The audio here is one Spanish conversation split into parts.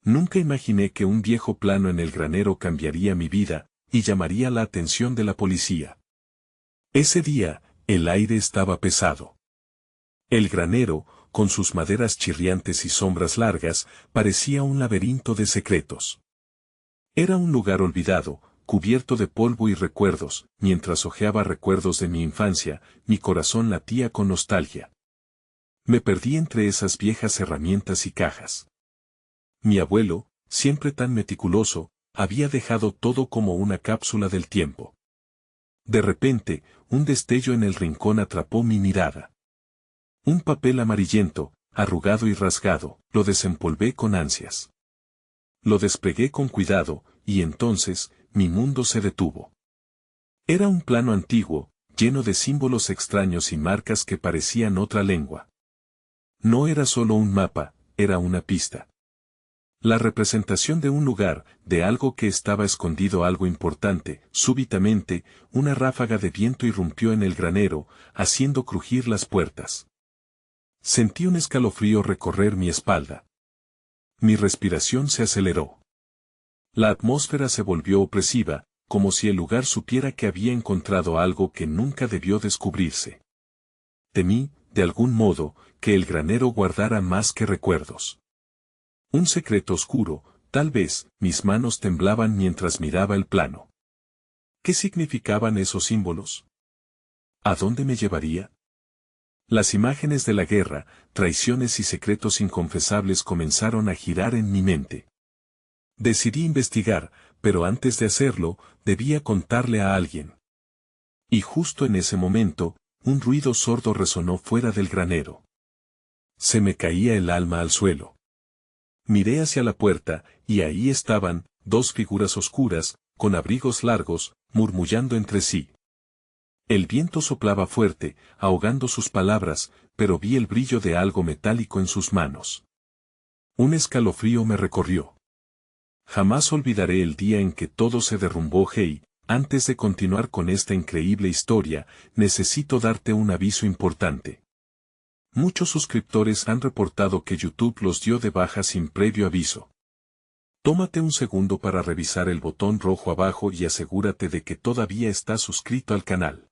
Nunca imaginé que un viejo plano en el granero cambiaría mi vida, y llamaría la atención de la policía. Ese día, el aire estaba pesado. El granero, con sus maderas chirriantes y sombras largas, parecía un laberinto de secretos. Era un lugar olvidado, cubierto de polvo y recuerdos. Mientras hojeaba recuerdos de mi infancia, mi corazón latía con nostalgia. Me perdí entre esas viejas herramientas y cajas. Mi abuelo, siempre tan meticuloso, había dejado todo como una cápsula del tiempo. De repente, un destello en el rincón atrapó mi mirada. Un papel amarillento, arrugado y rasgado, lo desempolvé con ansias. Lo desplegué con cuidado, y entonces, mi mundo se detuvo. Era un plano antiguo, lleno de símbolos extraños y marcas que parecían otra lengua. No era solo un mapa, era una pista. La representación de un lugar, de algo que estaba escondido, algo importante. Súbitamente, una ráfaga de viento irrumpió en el granero, haciendo crujir las puertas. Sentí un escalofrío recorrer mi espalda. Mi respiración se aceleró. La atmósfera se volvió opresiva, como si el lugar supiera que había encontrado algo que nunca debió descubrirse. Temí, de algún modo, que el granero guardara más que recuerdos. Un secreto oscuro, tal vez. Mis manos temblaban mientras miraba el plano. ¿Qué significaban esos símbolos? ¿A dónde me llevaría? Las imágenes de la guerra, traiciones y secretos inconfesables comenzaron a girar en mi mente. Decidí investigar, pero antes de hacerlo, debía contarle a alguien. Y justo en ese momento, un ruido sordo resonó fuera del granero. Se me caía el alma al suelo. Miré hacia la puerta, y ahí estaban, dos figuras oscuras, con abrigos largos, murmullando entre sí. El viento soplaba fuerte, ahogando sus palabras, pero vi el brillo de algo metálico en sus manos. Un escalofrío me recorrió. Jamás olvidaré el día en que todo se derrumbó. Hey, antes de continuar con esta increíble historia, necesito darte un aviso importante. Muchos suscriptores han reportado que YouTube los dio de baja sin previo aviso. Tómate un segundo para revisar el botón rojo abajo y asegúrate de que todavía estás suscrito al canal.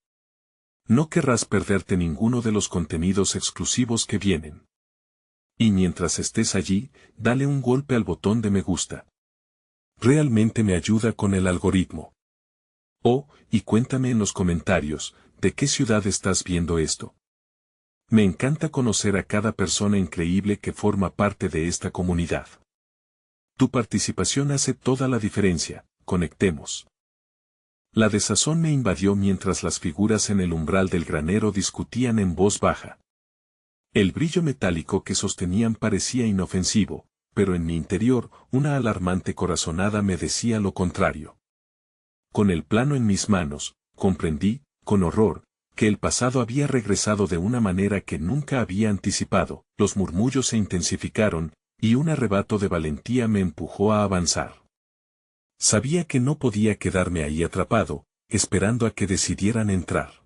No querrás perderte ninguno de los contenidos exclusivos que vienen. Y mientras estés allí, dale un golpe al botón de me gusta. Realmente me ayuda con el algoritmo. Oh, y cuéntame en los comentarios, ¿de qué ciudad estás viendo esto? Me encanta conocer a cada persona increíble que forma parte de esta comunidad. Tu participación hace toda la diferencia. Conectemos. La desazón me invadió mientras las figuras en el umbral del granero discutían en voz baja. El brillo metálico que sostenían parecía inofensivo, pero en mi interior, una alarmante corazonada me decía lo contrario. Con el plano en mis manos, comprendí, con horror, que el pasado había regresado de una manera que nunca había anticipado. Los murmullos se intensificaron, y un arrebato de valentía me empujó a avanzar. Sabía que no podía quedarme ahí atrapado, esperando a que decidieran entrar.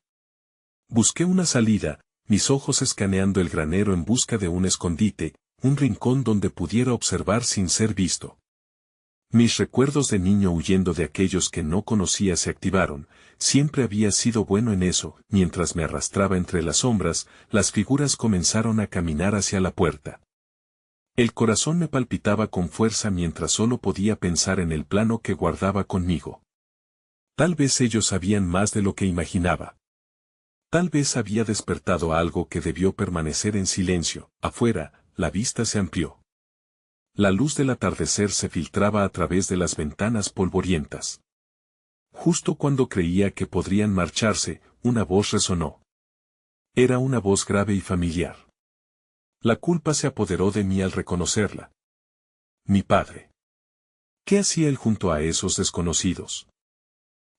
Busqué una salida, mis ojos escaneando el granero en busca de un escondite, un rincón donde pudiera observar sin ser visto. Mis recuerdos de niño huyendo de aquellos que no conocía se activaron. Siempre había sido bueno en eso. Mientras me arrastraba entre las sombras, las figuras comenzaron a caminar hacia la puerta. El corazón me palpitaba con fuerza mientras solo podía pensar en el plano que guardaba conmigo. Tal vez ellos sabían más de lo que imaginaba. Tal vez había despertado algo que debió permanecer en silencio. Afuera, la vista se amplió. La luz del atardecer se filtraba a través de las ventanas polvorientas. Justo cuando creía que podrían marcharse, una voz resonó. Era una voz grave y familiar. La culpa se apoderó de mí al reconocerla. Mi padre. ¿Qué hacía él junto a esos desconocidos?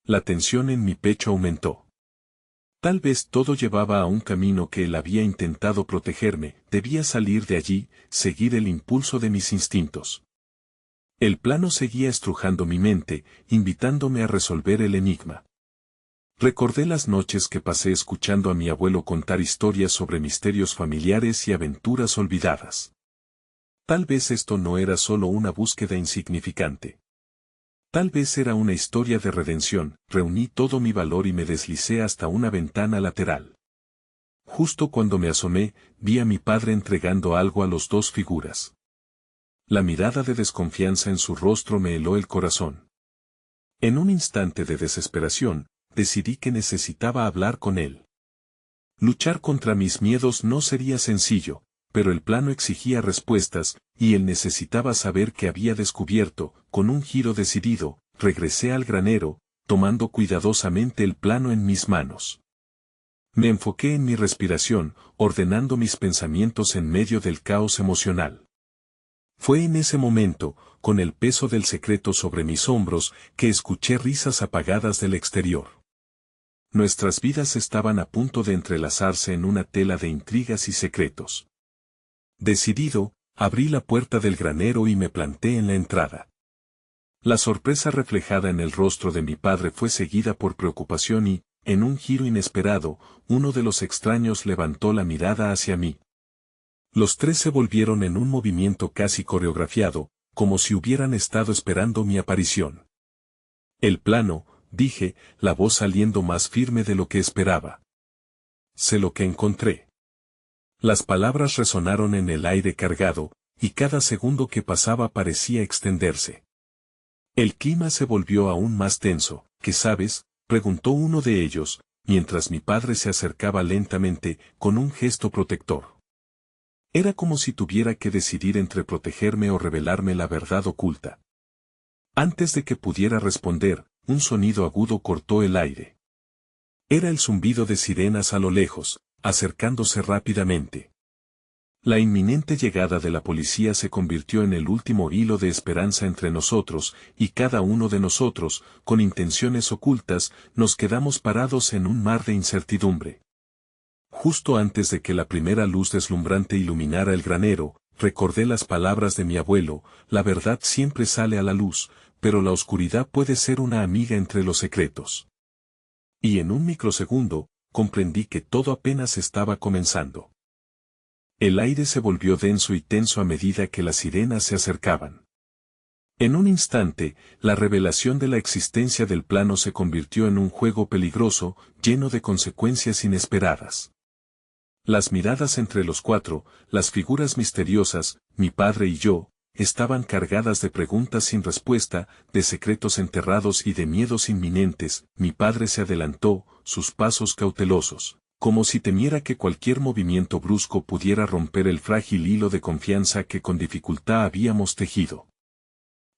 La tensión en mi pecho aumentó. Tal vez todo llevaba a un camino que él había intentado protegerme. Debía salir de allí, seguir el impulso de mis instintos. El plano seguía estrujando mi mente, invitándome a resolver el enigma. Recordé las noches que pasé escuchando a mi abuelo contar historias sobre misterios familiares y aventuras olvidadas. Tal vez esto no era solo una búsqueda insignificante. Tal vez era una historia de redención. Reuní todo mi valor y me deslicé hasta una ventana lateral. Justo cuando me asomé, vi a mi padre entregando algo a los dos figuras. La mirada de desconfianza en su rostro me heló el corazón. En un instante de desesperación, decidí que necesitaba hablar con él. Luchar contra mis miedos no sería sencillo, pero el plano exigía respuestas, y él necesitaba saber qué había descubierto. Con un giro decidido, regresé al granero, tomando cuidadosamente el plano en mis manos. Me enfoqué en mi respiración, ordenando mis pensamientos en medio del caos emocional. Fue en ese momento, con el peso del secreto sobre mis hombros, que escuché risas apagadas del exterior. Nuestras vidas estaban a punto de entrelazarse en una tela de intrigas y secretos. Decidido, abrí la puerta del granero y me planté en la entrada. La sorpresa reflejada en el rostro de mi padre fue seguida por preocupación y, en un giro inesperado, uno de los extraños levantó la mirada hacia mí. Los tres se volvieron en un movimiento casi coreografiado, como si hubieran estado esperando mi aparición. El plano, dije, la voz saliendo más firme de lo que esperaba. Sé lo que encontré. Las palabras resonaron en el aire cargado, y cada segundo que pasaba parecía extenderse. El clima se volvió aún más tenso. ¿Qué sabes?, preguntó uno de ellos, mientras mi padre se acercaba lentamente, con un gesto protector. Era como si tuviera que decidir entre protegerme o revelarme la verdad oculta. Antes de que pudiera responder, un sonido agudo cortó el aire. Era el zumbido de sirenas a lo lejos, acercándose rápidamente. La inminente llegada de la policía se convirtió en el último hilo de esperanza entre nosotros, y cada uno de nosotros, con intenciones ocultas, nos quedamos parados en un mar de incertidumbre. Justo antes de que la primera luz deslumbrante iluminara el granero, recordé las palabras de mi abuelo: la verdad siempre sale a la luz, pero la oscuridad puede ser una amiga entre los secretos. Y en un microsegundo, comprendí que todo apenas estaba comenzando. El aire se volvió denso y tenso a medida que las sirenas se acercaban. En un instante, la revelación de la existencia del plano se convirtió en un juego peligroso, lleno de consecuencias inesperadas. Las miradas entre los cuatro, las figuras misteriosas, mi padre y yo, estaban cargadas de preguntas sin respuesta, de secretos enterrados y de miedos inminentes. Mi padre se adelantó, sus pasos cautelosos, como si temiera que cualquier movimiento brusco pudiera romper el frágil hilo de confianza que con dificultad habíamos tejido.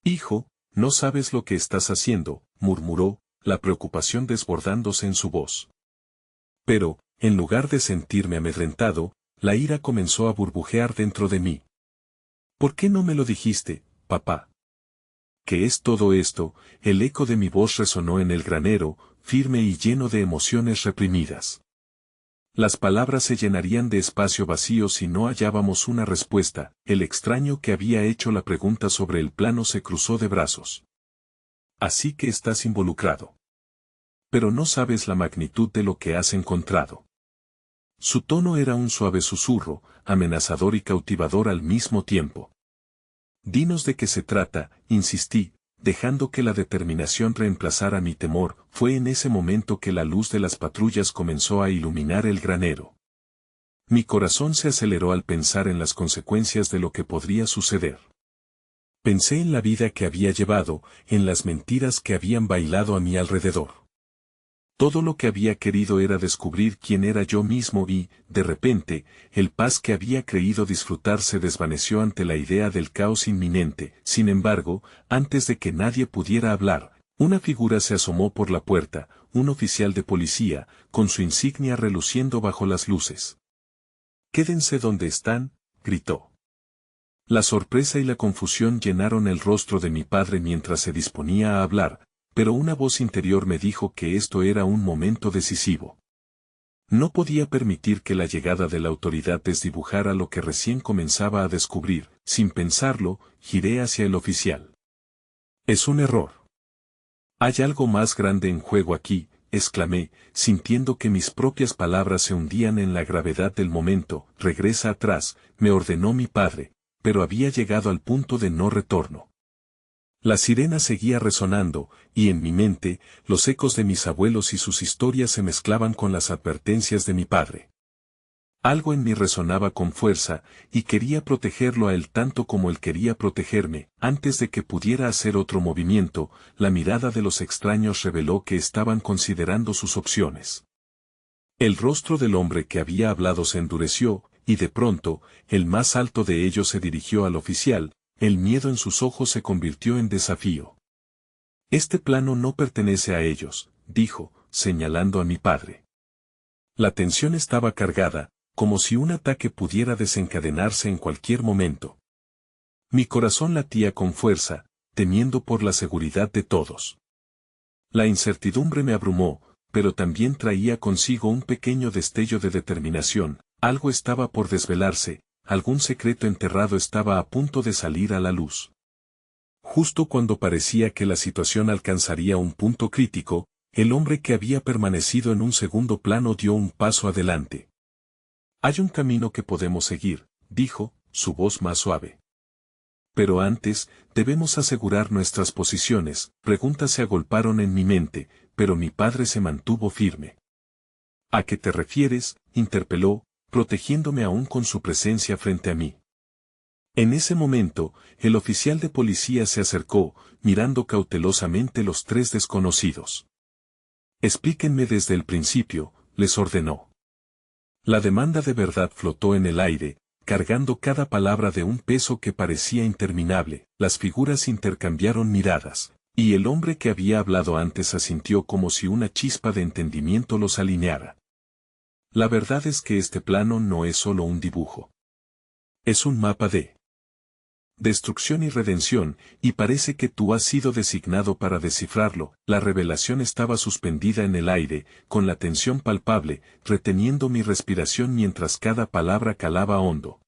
«Hijo, no sabes lo que estás haciendo», murmuró, la preocupación desbordándose en su voz. Pero, en lugar de sentirme amedrentado, la ira comenzó a burbujear dentro de mí. «¿Por qué no me lo dijiste, papá?» «¿Qué es todo esto?», el eco de mi voz resonó en el granero, firme y lleno de emociones reprimidas. Las palabras se llenarían de espacio vacío si no hallábamos una respuesta. El extraño que había hecho la pregunta sobre el plano se cruzó de brazos. «Así que estás involucrado. Pero no sabes la magnitud de lo que has encontrado». Su tono era un suave susurro, amenazador y cautivador al mismo tiempo. «Dinos de qué se trata», insistí, dejando que la determinación reemplazara mi temor. Fue en ese momento que la luz de las patrullas comenzó a iluminar el granero. Mi corazón se aceleró al pensar en las consecuencias de lo que podría suceder. Pensé en la vida que había llevado, en las mentiras que habían bailado a mi alrededor. Todo lo que había querido era descubrir quién era yo mismo y, de repente, el paz que había creído disfrutar se desvaneció ante la idea del caos inminente. Sin embargo, antes de que nadie pudiera hablar, una figura se asomó por la puerta, un oficial de policía, con su insignia reluciendo bajo las luces. «Quédense donde están», gritó. La sorpresa y la confusión llenaron el rostro de mi padre mientras se disponía a hablar, pero una voz interior me dijo que esto era un momento decisivo. No podía permitir que la llegada de la autoridad desdibujara lo que recién comenzaba a descubrir. Sin pensarlo, giré hacia el oficial. «Es un error. Hay algo más grande en juego aquí», exclamé, sintiendo que mis propias palabras se hundían en la gravedad del momento. «Regresa atrás», me ordenó mi padre, pero había llegado al punto de no retorno. La sirena seguía resonando, y en mi mente, los ecos de mis abuelos y sus historias se mezclaban con las advertencias de mi padre. Algo en mí resonaba con fuerza, y quería protegerlo a él tanto como él quería protegerme. Antes de que pudiera hacer otro movimiento, la mirada de los extraños reveló que estaban considerando sus opciones. El rostro del hombre que había hablado se endureció, y de pronto, el más alto de ellos se dirigió al oficial. El miedo en sus ojos se convirtió en desafío. Este plano no pertenece a ellos, dijo, señalando a mi padre. La tensión estaba cargada, como si un ataque pudiera desencadenarse en cualquier momento. Mi corazón latía con fuerza, temiendo por la seguridad de todos. La incertidumbre me abrumó, pero también traía consigo un pequeño destello de determinación. Algo estaba por desvelarse. Algún secreto enterrado estaba a punto de salir a la luz. Justo cuando parecía que la situación alcanzaría un punto crítico, el hombre que había permanecido en un segundo plano dio un paso adelante. Hay un camino que podemos seguir, dijo, su voz más suave. Pero antes, debemos asegurar nuestras posiciones. Preguntas se agolparon en mi mente, pero mi padre se mantuvo firme. ¿A qué te refieres?, interpeló, protegiéndome aún con su presencia frente a mí. En ese momento, el oficial de policía se acercó, mirando cautelosamente los tres desconocidos. Explíquenme desde el principio, les ordenó. La demanda de verdad flotó en el aire, cargando cada palabra de un peso que parecía interminable. Las figuras intercambiaron miradas, y el hombre que había hablado antes asintió como si una chispa de entendimiento los alineara. La verdad es que este plano no es solo un dibujo. Es un mapa de destrucción y redención, y parece que tú has sido designado para descifrarlo. La revelación estaba suspendida en el aire, con la tensión palpable, reteniendo mi respiración mientras cada palabra calaba hondo.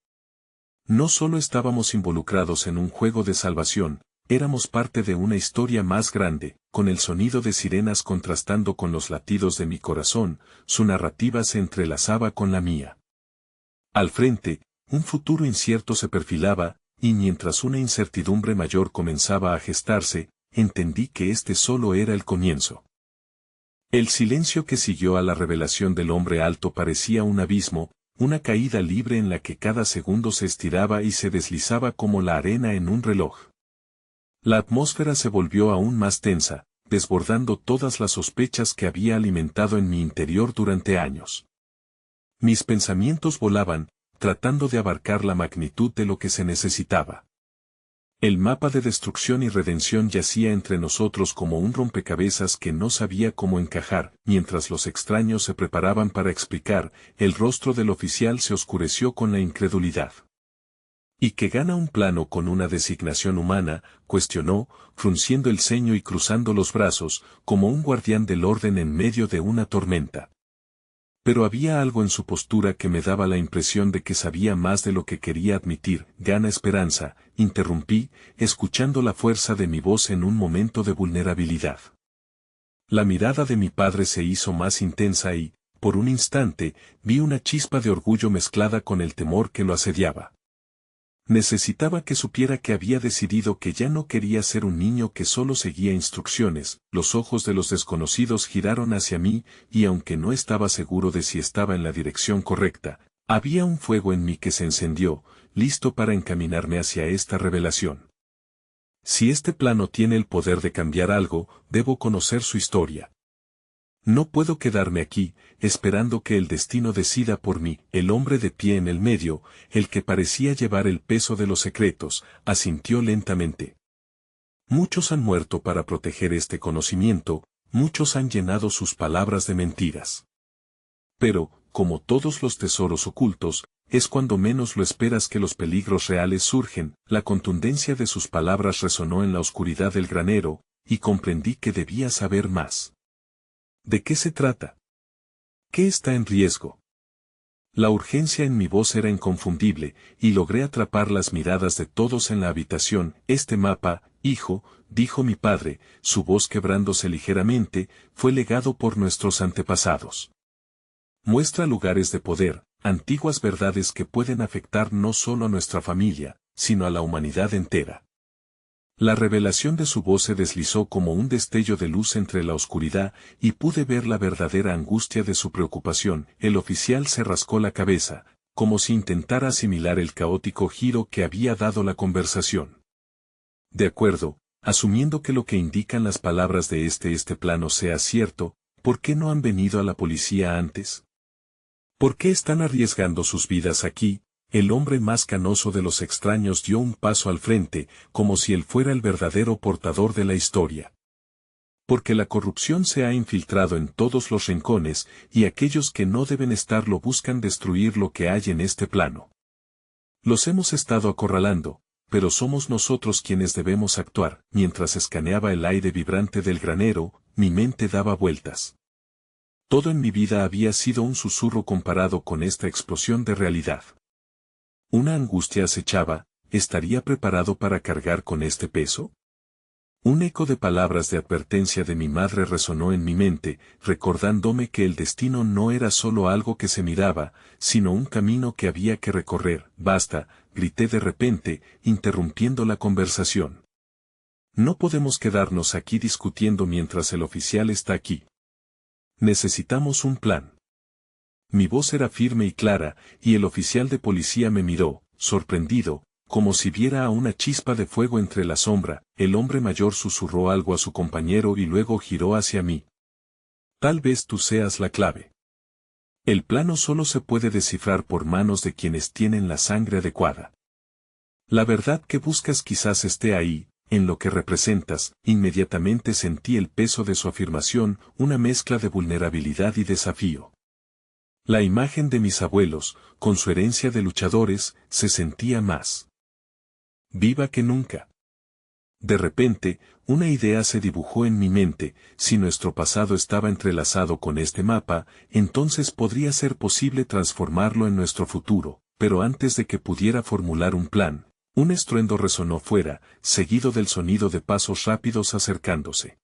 No solo estábamos involucrados en un juego de salvación, éramos parte de una historia más grande. Con el sonido de sirenas contrastando con los latidos de mi corazón, su narrativa se entrelazaba con la mía. Al frente, un futuro incierto se perfilaba, y mientras una incertidumbre mayor comenzaba a gestarse, entendí que este solo era el comienzo. El silencio que siguió a la revelación del hombre alto parecía un abismo, una caída libre en la que cada segundo se estiraba y se deslizaba como la arena en un reloj. La atmósfera se volvió aún más tensa, desbordando todas las sospechas que había alimentado en mi interior durante años. Mis pensamientos volaban, tratando de abarcar la magnitud de lo que se necesitaba. El mapa de destrucción y redención yacía entre nosotros como un rompecabezas que no sabía cómo encajar. Mientras los extraños se preparaban para explicar, el rostro del oficial se oscureció con la incredulidad. ¿Y qué gana un plano con una designación humana?, cuestionó, frunciendo el ceño y cruzando los brazos, como un guardián del orden en medio de una tormenta. Pero había algo en su postura que me daba la impresión de que sabía más de lo que quería admitir. Gana esperanza, interrumpí, escuchando la fuerza de mi voz en un momento de vulnerabilidad. La mirada de mi padre se hizo más intensa y, por un instante, vi una chispa de orgullo mezclada con el temor que lo asediaba. Necesitaba que supiera que había decidido que ya no quería ser un niño que solo seguía instrucciones. Los ojos de los desconocidos giraron hacia mí, y aunque no estaba seguro de si estaba en la dirección correcta, había un fuego en mí que se encendió, listo para encaminarme hacia esta revelación. Si este plano tiene el poder de cambiar algo, debo conocer su historia. No puedo quedarme aquí, esperando que el destino decida por mí. El hombre de pie en el medio, el que parecía llevar el peso de los secretos, asintió lentamente. Muchos han muerto para proteger este conocimiento, muchos han llenado sus palabras de mentiras. Pero, como todos los tesoros ocultos, es cuando menos lo esperas que los peligros reales surgen. La contundencia de sus palabras resonó en la oscuridad del granero, y comprendí que debía saber más. ¿De qué se trata? ¿Qué está en riesgo? La urgencia en mi voz era inconfundible, y logré atrapar las miradas de todos en la habitación. Este mapa, hijo, dijo mi padre, su voz quebrándose ligeramente, fue legado por nuestros antepasados. Muestra lugares de poder, antiguas verdades que pueden afectar no solo a nuestra familia, sino a la humanidad entera. La revelación de su voz se deslizó como un destello de luz entre la oscuridad y pude ver la verdadera angustia de su preocupación. El oficial se rascó la cabeza, como si intentara asimilar el caótico giro que había dado la conversación. De acuerdo, asumiendo que lo que indican las palabras de este plano sea cierto, ¿por qué no han venido a la policía antes? ¿Por qué están arriesgando sus vidas aquí? El hombre más canoso de los extraños dio un paso al frente, como si él fuera el verdadero portador de la historia. Porque la corrupción se ha infiltrado en todos los rincones, y aquellos que no deben estarlo buscan destruir lo que hay en este plano. Los hemos estado acorralando, pero somos nosotros quienes debemos actuar. Mientras escaneaba el aire vibrante del granero, mi mente daba vueltas. Todo en mi vida había sido un susurro comparado con esta explosión de realidad. Una angustia acechaba. ¿Estaría preparado para cargar con este peso? Un eco de palabras de advertencia de mi madre resonó en mi mente, recordándome que el destino no era solo algo que se miraba, sino un camino que había que recorrer. Basta, grité de repente, interrumpiendo la conversación. No podemos quedarnos aquí discutiendo mientras el oficial está aquí. Necesitamos un plan. Mi voz era firme y clara, y el oficial de policía me miró, sorprendido, como si viera a una chispa de fuego entre la sombra. El hombre mayor susurró algo a su compañero y luego giró hacia mí. Tal vez tú seas la clave. El plano solo se puede descifrar por manos de quienes tienen la sangre adecuada. La verdad que buscas quizás esté ahí, en lo que representas. Inmediatamente sentí el peso de su afirmación, una mezcla de vulnerabilidad y desafío. La imagen de mis abuelos, con su herencia de luchadores, se sentía más viva que nunca. De repente, una idea se dibujó en mi mente: si nuestro pasado estaba entrelazado con este mapa, entonces podría ser posible transformarlo en nuestro futuro. Pero antes de que pudiera formular un plan, un estruendo resonó fuera, seguido del sonido de pasos rápidos acercándose.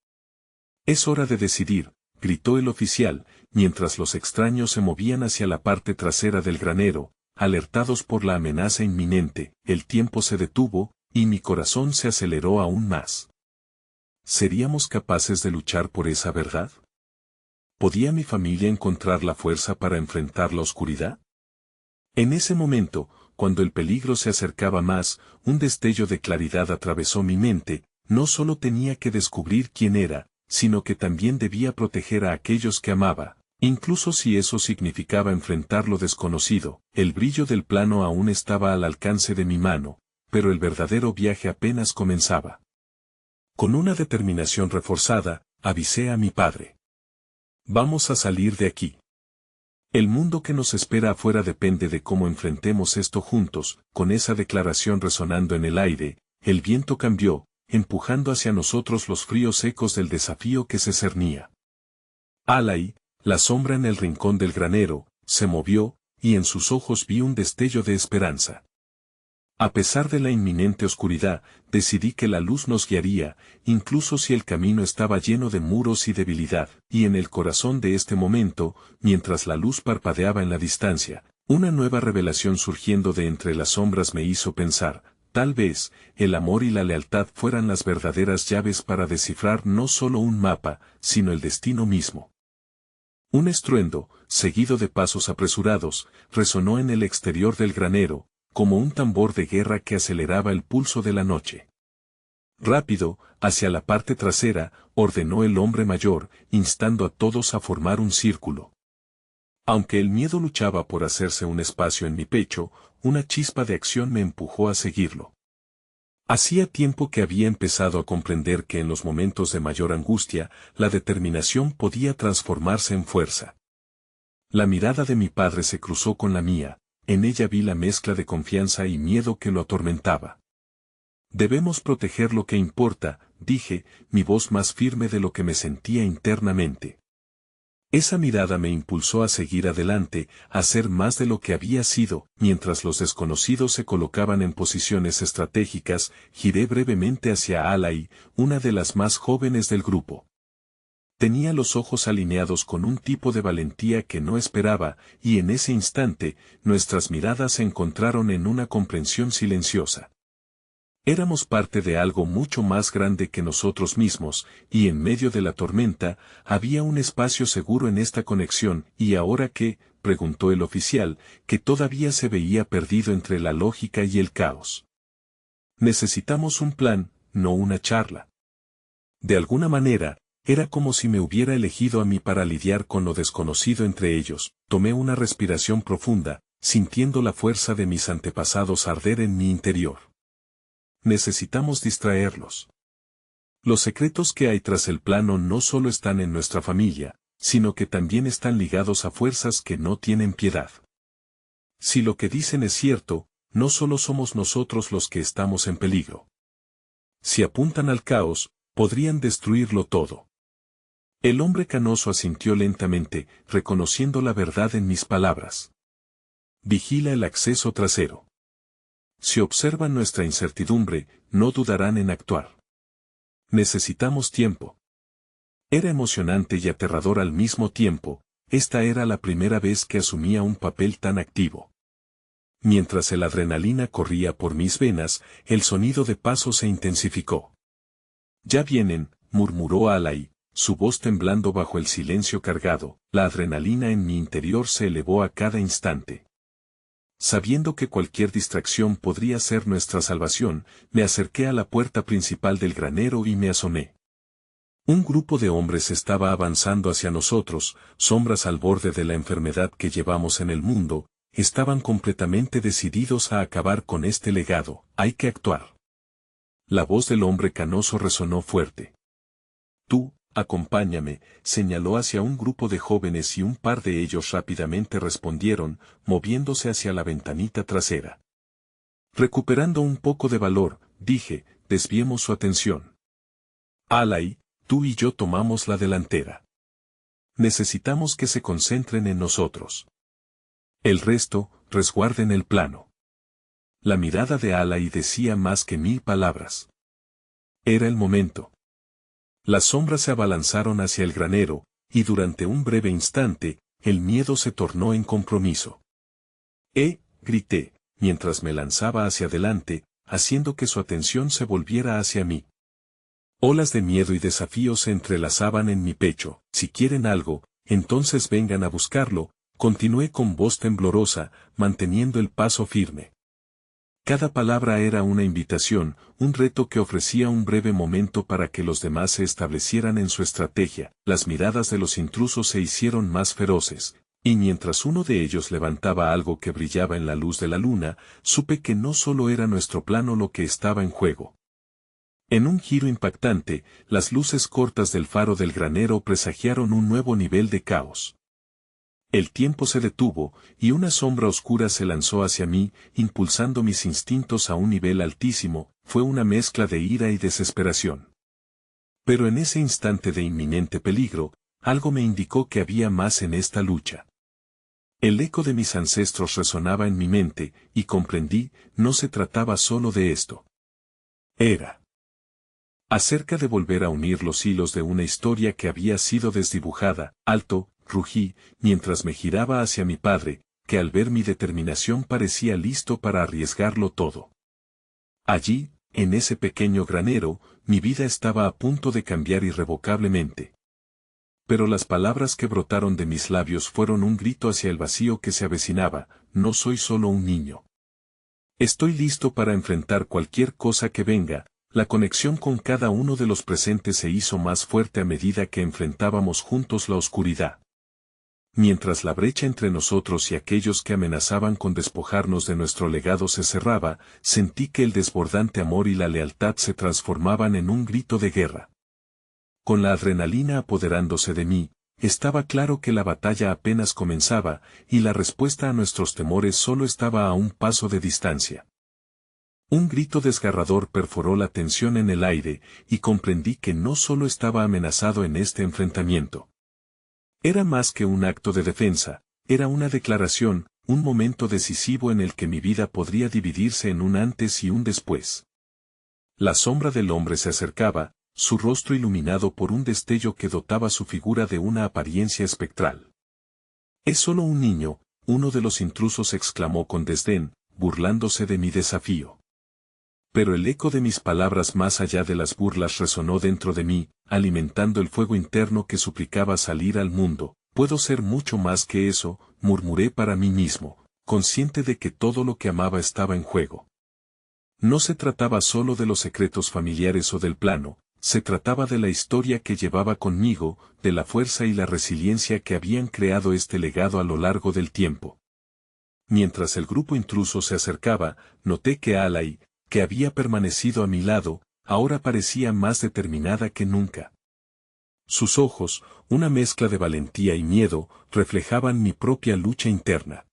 «Es hora de decidir», gritó el oficial, mientras los extraños se movían hacia la parte trasera del granero, alertados por la amenaza inminente. El tiempo se detuvo, y mi corazón se aceleró aún más. ¿Seríamos capaces de luchar por esa verdad? ¿Podía mi familia encontrar la fuerza para enfrentar la oscuridad? En ese momento, cuando el peligro se acercaba más, un destello de claridad atravesó mi mente. No solo tenía que descubrir quién era, sino que también debía proteger a aquellos que amaba, incluso si eso significaba enfrentar lo desconocido. El brillo del plano aún estaba al alcance de mi mano, pero el verdadero viaje apenas comenzaba. Con una determinación reforzada, avisé a mi padre. «Vamos a salir de aquí. El mundo que nos espera afuera depende de cómo enfrentemos esto juntos». Con esa declaración resonando en el aire, el viento cambió, empujando hacia nosotros los fríos ecos del desafío que se cernía. Alay, la sombra en el rincón del granero, se movió, y en sus ojos vi un destello de esperanza. A pesar de la inminente oscuridad, decidí que la luz nos guiaría, incluso si el camino estaba lleno de muros y debilidad. Y en el corazón de este momento, mientras la luz parpadeaba en la distancia, una nueva revelación surgiendo de entre las sombras me hizo pensar: tal vez, el amor y la lealtad fueran las verdaderas llaves para descifrar no solo un mapa, sino el destino mismo. Un estruendo, seguido de pasos apresurados, resonó en el exterior del granero, como un tambor de guerra que aceleraba el pulso de la noche. «Rápido, hacia la parte trasera», ordenó el hombre mayor, instando a todos a formar un círculo. Aunque el miedo luchaba por hacerse un espacio en mi pecho, una chispa de acción me empujó a seguirlo. Hacía tiempo que había empezado a comprender que en los momentos de mayor angustia, la determinación podía transformarse en fuerza. La mirada de mi padre se cruzó con la mía. En ella vi la mezcla de confianza y miedo que lo atormentaba. «Debemos proteger lo que importa», dije, mi voz más firme de lo que me sentía internamente. Esa mirada me impulsó a seguir adelante, a ser más de lo que había sido. Mientras los desconocidos se colocaban en posiciones estratégicas, giré brevemente hacia Alay, una de las más jóvenes del grupo. Tenía los ojos alineados con un tipo de valentía que no esperaba, y en ese instante, nuestras miradas se encontraron en una comprensión silenciosa. Éramos parte de algo mucho más grande que nosotros mismos, y en medio de la tormenta, había un espacio seguro en esta conexión. ¿Y ahora qué?, preguntó el oficial, que todavía se veía perdido entre la lógica y el caos. Necesitamos un plan, no una charla. De alguna manera, era como si me hubiera elegido a mí para lidiar con lo desconocido entre ellos. Tomé una respiración profunda, sintiendo la fuerza de mis antepasados arder en mi interior. Necesitamos distraerlos. Los secretos que hay tras el plano no solo están en nuestra familia, sino que también están ligados a fuerzas que no tienen piedad. Si lo que dicen es cierto, no solo somos nosotros los que estamos en peligro. Si apuntan al caos, podrían destruirlo todo. El hombre canoso asintió lentamente, reconociendo la verdad en mis palabras. Vigila el acceso trasero. Si observan nuestra incertidumbre, no dudarán en actuar. Necesitamos tiempo. Era emocionante y aterrador al mismo tiempo. Esta era la primera vez que asumía un papel tan activo. Mientras la adrenalina corría por mis venas, el sonido de pasos se intensificó. Ya vienen, murmuró Alay, su voz temblando bajo el silencio cargado. La adrenalina en mi interior se elevó a cada instante. Sabiendo que cualquier distracción podría ser nuestra salvación, me acerqué a la puerta principal del granero y me asomé. Un grupo de hombres estaba avanzando hacia nosotros, sombras al borde de la enfermedad que llevamos en el mundo. Estaban completamente decididos a acabar con este legado. Hay que actuar. La voz del hombre canoso resonó fuerte. Tú, acompáñame, señaló hacia un grupo de jóvenes y un par de ellos rápidamente respondieron, moviéndose hacia la ventanita trasera. Recuperando un poco de valor, dije, desviemos su atención. Alay, tú y yo tomamos la delantera. Necesitamos que se concentren en nosotros. El resto, resguarden el plano. La mirada de Alay decía más que 1000 palabras. Era el momento. Las sombras se abalanzaron hacia el granero, y durante un breve instante, el miedo se tornó en compromiso. Grité, mientras me lanzaba hacia adelante, haciendo que su atención se volviera hacia mí. Olas de miedo y desafío se entrelazaban en mi pecho. Si quieren algo, entonces vengan a buscarlo, continué con voz temblorosa, manteniendo el paso firme. Cada palabra era una invitación, un reto que ofrecía un breve momento para que los demás se establecieran en su estrategia. Las miradas de los intrusos se hicieron más feroces, y mientras uno de ellos levantaba algo que brillaba en la luz de la luna, supe que no solo era nuestro plano lo que estaba en juego. En un giro impactante, las luces cortas del faro del granero presagiaron un nuevo nivel de caos. El tiempo se detuvo, y una sombra oscura se lanzó hacia mí, impulsando mis instintos a un nivel altísimo. Fue una mezcla de ira y desesperación. Pero en ese instante de inminente peligro, algo me indicó que había más en esta lucha. El eco de mis ancestros resonaba en mi mente, y comprendí, no se trataba solo de esto. Era acerca de volver a unir los hilos de una historia que había sido desdibujada. Alto, rugí, mientras me giraba hacia mi padre, que al ver mi determinación parecía listo para arriesgarlo todo. Allí, en ese pequeño granero, mi vida estaba a punto de cambiar irrevocablemente. Pero las palabras que brotaron de mis labios fueron un grito hacia el vacío que se avecinaba. No soy solo un niño. Estoy listo para enfrentar cualquier cosa que venga. La conexión con cada uno de los presentes se hizo más fuerte a medida que enfrentábamos juntos la oscuridad. Mientras la brecha entre nosotros y aquellos que amenazaban con despojarnos de nuestro legado se cerraba, sentí que el desbordante amor y la lealtad se transformaban en un grito de guerra. Con la adrenalina apoderándose de mí, estaba claro que la batalla apenas comenzaba, y la respuesta a nuestros temores solo estaba a un paso de distancia. Un grito desgarrador perforó la tensión en el aire, y comprendí que no solo estaba amenazado en este enfrentamiento. Era más que un acto de defensa, era una declaración, un momento decisivo en el que mi vida podría dividirse en un antes y un después. La sombra del hombre se acercaba, su rostro iluminado por un destello que dotaba su figura de una apariencia espectral. «Es solo un niño», uno de los intrusos exclamó con desdén, burlándose de mi desafío. Pero el eco de mis palabras más allá de las burlas resonó dentro de mí, alimentando el fuego interno que suplicaba salir al mundo. Puedo ser mucho más que eso, murmuré para mí mismo, consciente de que todo lo que amaba estaba en juego. No se trataba solo de los secretos familiares o del plano, se trataba de la historia que llevaba conmigo, de la fuerza y la resiliencia que habían creado este legado a lo largo del tiempo. Mientras el grupo intruso se acercaba, noté que Alay, que había permanecido a mi lado, ahora parecía más determinada que nunca. Sus ojos, una mezcla de valentía y miedo, reflejaban mi propia lucha interna.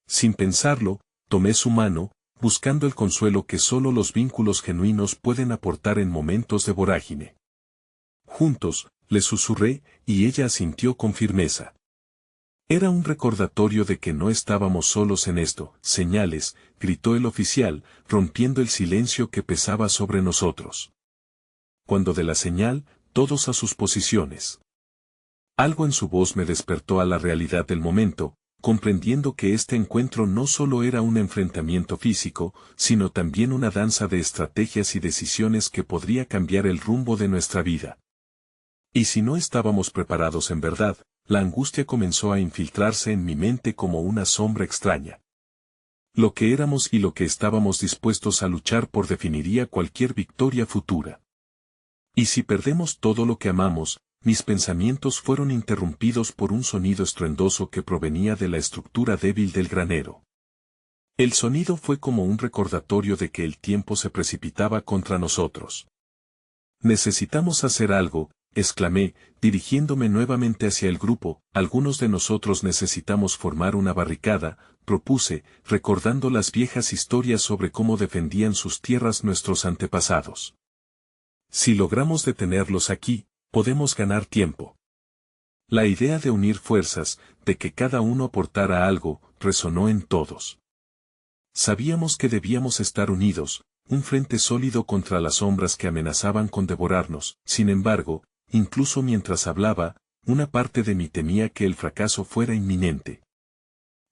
Sin pensarlo, tomé su mano, buscando el consuelo que solo los vínculos genuinos pueden aportar en momentos de vorágine. Juntos, le susurré, y ella asintió con firmeza. Era un recordatorio de que no estábamos solos en esto. Señales, gritó el oficial, rompiendo el silencio que pesaba sobre nosotros. Cuando de la señal, todos a sus posiciones. Algo en su voz me despertó a la realidad del momento, comprendiendo que este encuentro no solo era un enfrentamiento físico, sino también una danza de estrategias y decisiones que podría cambiar el rumbo de nuestra vida. Y si no estábamos preparados en verdad, la angustia comenzó a infiltrarse en mi mente como una sombra extraña. Lo que éramos y lo que estábamos dispuestos a luchar por definiría cualquier victoria futura. Y si perdemos todo lo que amamos, mis pensamientos fueron interrumpidos por un sonido estruendoso que provenía de la estructura débil del granero. El sonido fue como un recordatorio de que el tiempo se precipitaba contra nosotros. Necesitamos hacer algo, exclamé, dirigiéndome nuevamente hacia el grupo. Algunos de nosotros necesitamos formar una barricada, propuse, recordando las viejas historias sobre cómo defendían sus tierras nuestros antepasados. Si logramos detenerlos aquí, podemos ganar tiempo. La idea de unir fuerzas, de que cada uno aportara algo, resonó en todos. Sabíamos que debíamos estar unidos, un frente sólido contra las sombras que amenazaban con devorarnos. Sin embargo, incluso mientras hablaba, una parte de mí temía que el fracaso fuera inminente.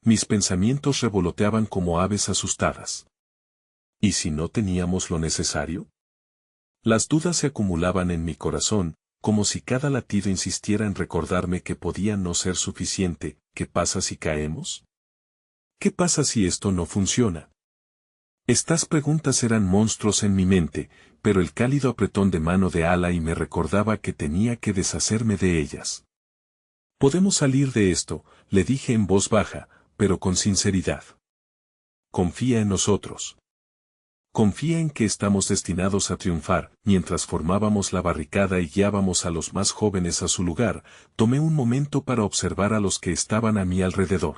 Mis pensamientos revoloteaban como aves asustadas. ¿Y si no teníamos lo necesario? Las dudas se acumulaban en mi corazón, como si cada latido insistiera en recordarme que podía no ser suficiente. ¿Qué pasa si caemos? ¿Qué pasa si esto no funciona? Estas preguntas eran monstruos en mi mente, pero el cálido apretón de mano de Alay me recordaba que tenía que deshacerme de ellas. Podemos salir de esto, le dije en voz baja, pero con sinceridad. Confía en nosotros. Confía en que estamos destinados a triunfar. Mientras formábamos la barricada y guiábamos a los más jóvenes a su lugar, tomé un momento para observar a los que estaban a mi alrededor.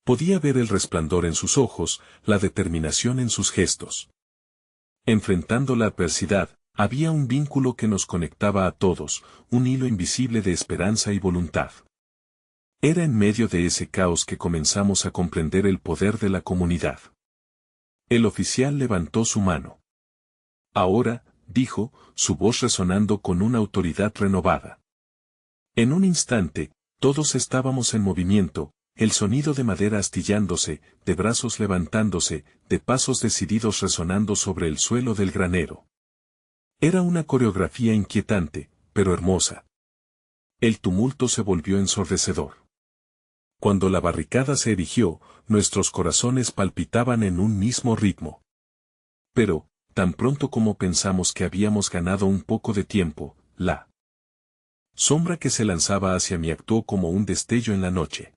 Podía ver el resplandor en sus ojos, la determinación en sus gestos. Enfrentando la adversidad, había un vínculo que nos conectaba a todos, un hilo invisible de esperanza y voluntad. Era en medio de ese caos que comenzamos a comprender el poder de la comunidad. El oficial levantó su mano. Ahora, dijo, su voz resonando con una autoridad renovada. En un instante, todos estábamos en movimiento, el sonido de madera astillándose, de brazos levantándose, de pasos decididos resonando sobre el suelo del granero. Era una coreografía inquietante, pero hermosa. El tumulto se volvió ensordecedor. Cuando la barricada se erigió, nuestros corazones palpitaban en un mismo ritmo. Pero, tan pronto como pensamos que habíamos ganado un poco de tiempo, la sombra que se lanzaba hacia mí actuó como un destello en la noche.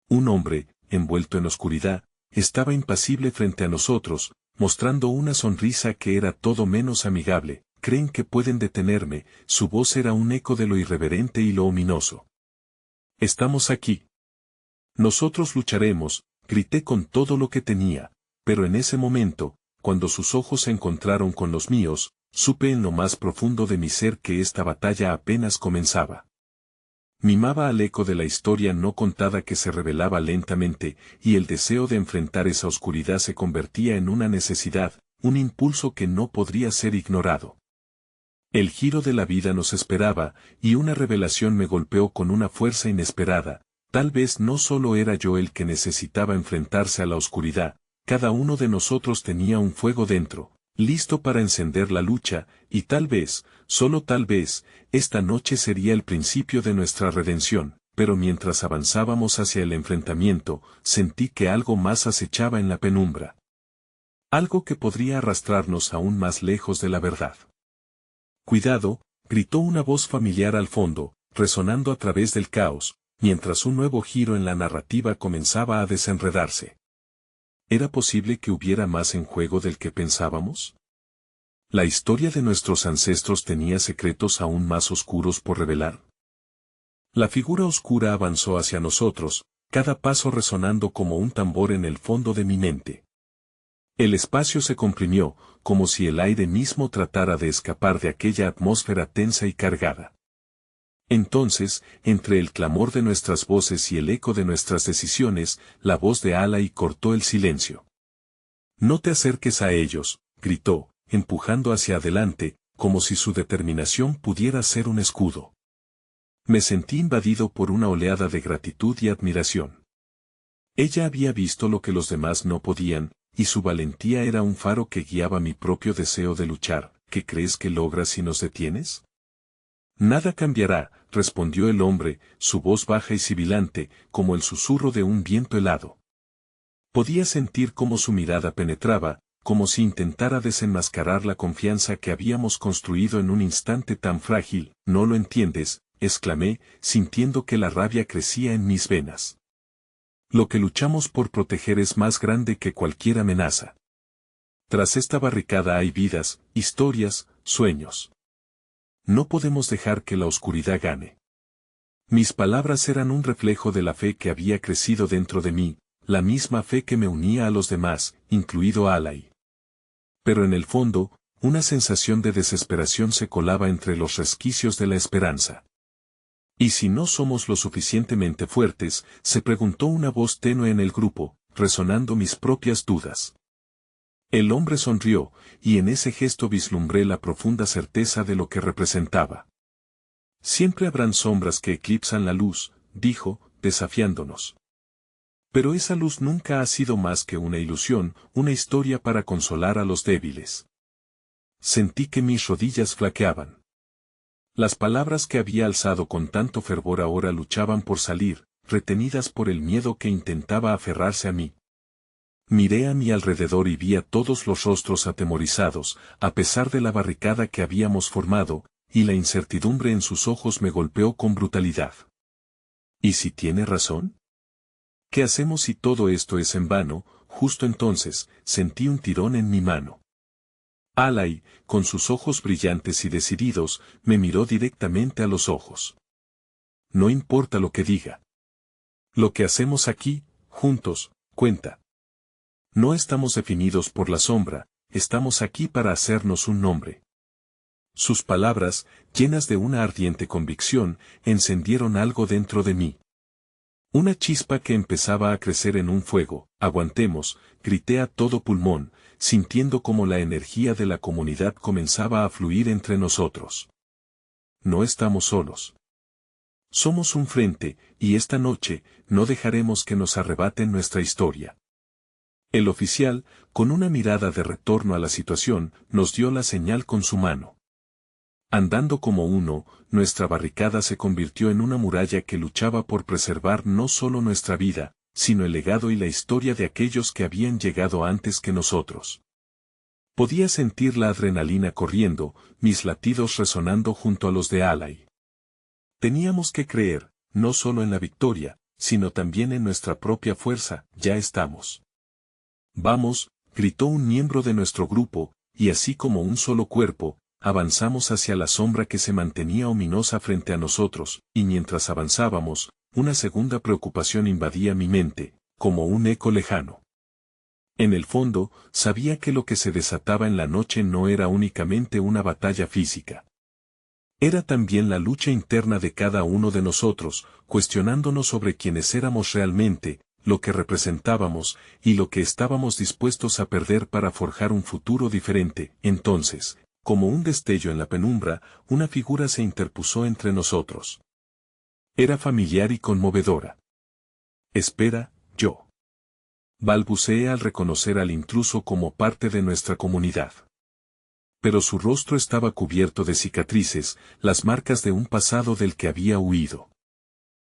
Un hombre, envuelto en oscuridad, estaba impasible frente a nosotros, mostrando una sonrisa que era todo menos amigable. ¿Creen que pueden detenerme? Su voz era un eco de lo irreverente y lo ominoso. Estamos aquí. Nosotros lucharemos, grité con todo lo que tenía, pero en ese momento, cuando sus ojos se encontraron con los míos, supe en lo más profundo de mi ser que esta batalla apenas comenzaba. Mimaba al eco de la historia no contada que se revelaba lentamente, y el deseo de enfrentar esa oscuridad se convertía en una necesidad, un impulso que no podría ser ignorado. El giro de la vida nos esperaba, y una revelación me golpeó con una fuerza inesperada. Tal vez no solo era yo el que necesitaba enfrentarse a la oscuridad, cada uno de nosotros tenía un fuego dentro, listo para encender la lucha, y tal vez, solo tal vez, esta noche sería el principio de nuestra redención. Pero mientras avanzábamos hacia el enfrentamiento, sentí que algo más acechaba en la penumbra. Algo que podría arrastrarnos aún más lejos de la verdad. «Cuidado», gritó una voz familiar al fondo, resonando a través del caos, mientras un nuevo giro en la narrativa comenzaba a desenredarse. ¿Era posible que hubiera más en juego del que pensábamos? ¿La historia de nuestros ancestros tenía secretos aún más oscuros por revelar? La figura oscura avanzó hacia nosotros, cada paso resonando como un tambor en el fondo de mi mente. El espacio se comprimió, como si el aire mismo tratara de escapar de aquella atmósfera tensa y cargada. Entonces, entre el clamor de nuestras voces y el eco de nuestras decisiones, la voz de Alay cortó el silencio. «No te acerques a ellos», gritó, empujando hacia adelante, como si su determinación pudiera ser un escudo. Me sentí invadido por una oleada de gratitud y admiración. Ella había visto lo que los demás no podían, y su valentía era un faro que guiaba mi propio deseo de luchar. ¿Qué crees que logras si nos detienes? Nada cambiará, respondió el hombre, su voz baja y sibilante, como el susurro de un viento helado. Podía sentir cómo su mirada penetraba, como si intentara desenmascarar la confianza que habíamos construido en un instante tan frágil. «¿No lo entiendes?», exclamé, sintiendo que la rabia crecía en mis venas. «Lo que luchamos por proteger es más grande que cualquier amenaza. Tras esta barricada hay vidas, historias, sueños. No podemos dejar que la oscuridad gane». Mis palabras eran un reflejo de la fe que había crecido dentro de mí, la misma fe que me unía a los demás, incluido Alay. Pero en el fondo, una sensación de desesperación se colaba entre los resquicios de la esperanza. «¿Y si no somos lo suficientemente fuertes?», se preguntó una voz tenue en el grupo, resonando mis propias dudas. El hombre sonrió, y en ese gesto vislumbré la profunda certeza de lo que representaba. «Siempre habrán sombras que eclipsan la luz», dijo, desafiándonos. «Pero esa luz nunca ha sido más que una ilusión, una historia para consolar a los débiles». Sentí que mis rodillas flaqueaban. Las palabras que había alzado con tanto fervor ahora luchaban por salir, retenidas por el miedo que intentaba aferrarse a mí. Miré a mi alrededor y vi a todos los rostros atemorizados, a pesar de la barricada que habíamos formado, y la incertidumbre en sus ojos me golpeó con brutalidad. ¿Y si tiene razón? ¿Qué hacemos si todo esto es en vano? Justo entonces, sentí un tirón en mi mano. Alay, con sus ojos brillantes y decididos, me miró directamente a los ojos. «No importa lo que diga. Lo que hacemos aquí, juntos, cuenta. No estamos definidos por la sombra, estamos aquí para hacernos un nombre». Sus palabras, llenas de una ardiente convicción, encendieron algo dentro de mí. Una chispa que empezaba a crecer en un fuego. «Aguantemos», grité a todo pulmón, sintiendo como la energía de la comunidad comenzaba a fluir entre nosotros. No estamos solos. Somos un frente, y esta noche, no dejaremos que nos arrebaten nuestra historia. El oficial, con una mirada de retorno a la situación, nos dio la señal con su mano. Andando como uno, nuestra barricada se convirtió en una muralla que luchaba por preservar no solo nuestra vida, sino el legado y la historia de aquellos que habían llegado antes que nosotros. Podía sentir la adrenalina corriendo, mis latidos resonando junto a los de Alay. Teníamos que creer, no solo en la victoria, sino también en nuestra propia fuerza. «Ya estamos». «Vamos», gritó un miembro de nuestro grupo, y así como un solo cuerpo, avanzamos hacia la sombra que se mantenía ominosa frente a nosotros, y mientras avanzábamos, una segunda preocupación invadía mi mente, como un eco lejano. En el fondo, sabía que lo que se desataba en la noche no era únicamente una batalla física. Era también la lucha interna de cada uno de nosotros, cuestionándonos sobre quiénes éramos realmente, lo que representábamos, y lo que estábamos dispuestos a perder para forjar un futuro diferente. Entonces, como un destello en la penumbra, una figura se interpuso entre nosotros. Era familiar y conmovedora. «Espera, yo». balbuceé al reconocer al intruso como parte de nuestra comunidad. Pero su rostro estaba cubierto de cicatrices, las marcas de un pasado del que había huido.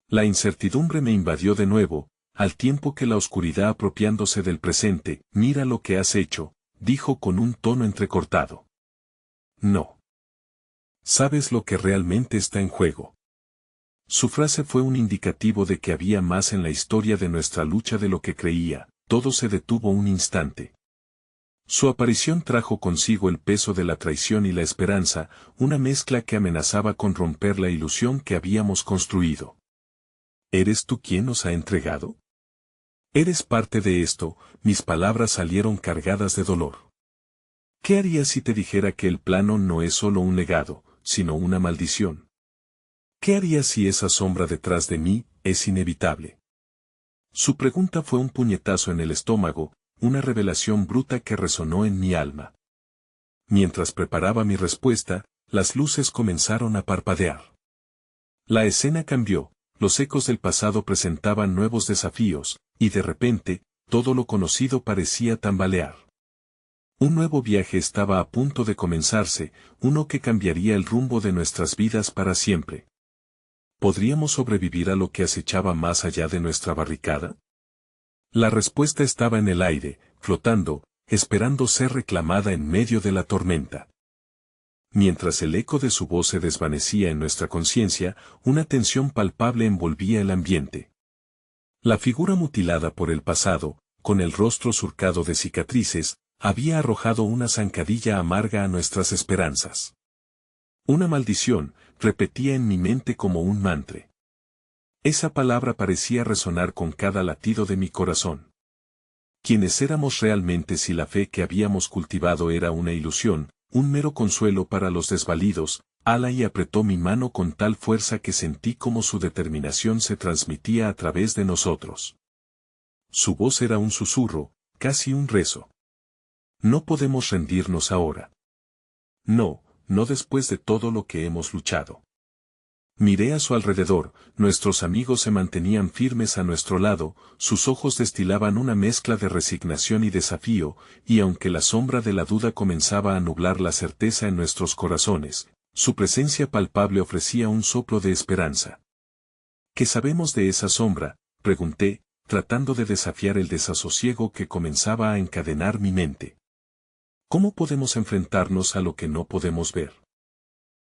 La incertidumbre me invadió de nuevo, al tiempo que la oscuridad apropiándose del presente. Mira lo que has hecho, dijo con un tono entrecortado. No. ¿Sabes lo que realmente está en juego? Su frase fue un indicativo de que había más en la historia de nuestra lucha de lo que creía. Todo se detuvo un instante. Su aparición trajo consigo el peso de la traición y la esperanza, una mezcla que amenazaba con romper la ilusión que habíamos construido. ¿Eres tú quien nos ha entregado? Eres parte de esto. Mis palabras salieron cargadas de dolor. ¿Qué harías si te dijera que el plano no es solo un legado, sino una maldición? ¿Qué harías si esa sombra detrás de mí es inevitable? Su pregunta fue un puñetazo en el estómago, una revelación bruta que resonó en mi alma. Mientras preparaba mi respuesta, las luces comenzaron a parpadear. La escena cambió, los ecos del pasado presentaban nuevos desafíos, y de repente, todo lo conocido parecía tambalear. Un nuevo viaje estaba a punto de comenzarse, uno que cambiaría el rumbo de nuestras vidas para siempre. ¿Podríamos sobrevivir a lo que acechaba más allá de nuestra barricada? La respuesta estaba en el aire, flotando, esperando ser reclamada en medio de la tormenta. Mientras el eco de su voz se desvanecía en nuestra conciencia, una tensión palpable envolvía el ambiente. La figura mutilada por el pasado, con el rostro surcado de cicatrices, había arrojado una zancadilla amarga a nuestras esperanzas. Una maldición, repetía en mi mente como un mantra. Esa palabra parecía resonar con cada latido de mi corazón. ¿Quiénes éramos realmente si la fe que habíamos cultivado era una ilusión, un mero consuelo para los desvalidos? Alai apretó mi mano con tal fuerza que sentí como su determinación se transmitía a través de nosotros. Su voz era un susurro, casi un rezo. No podemos rendirnos ahora. No, no después de todo lo que hemos luchado. Miré a su alrededor, nuestros amigos se mantenían firmes a nuestro lado, sus ojos destilaban una mezcla de resignación y desafío, y aunque la sombra de la duda comenzaba a nublar la certeza en nuestros corazones, su presencia palpable ofrecía un soplo de esperanza. ¿Qué sabemos de esa sombra?, pregunté, tratando de desafiar el desasosiego que comenzaba a encadenar mi mente. ¿Cómo podemos enfrentarnos a lo que no podemos ver?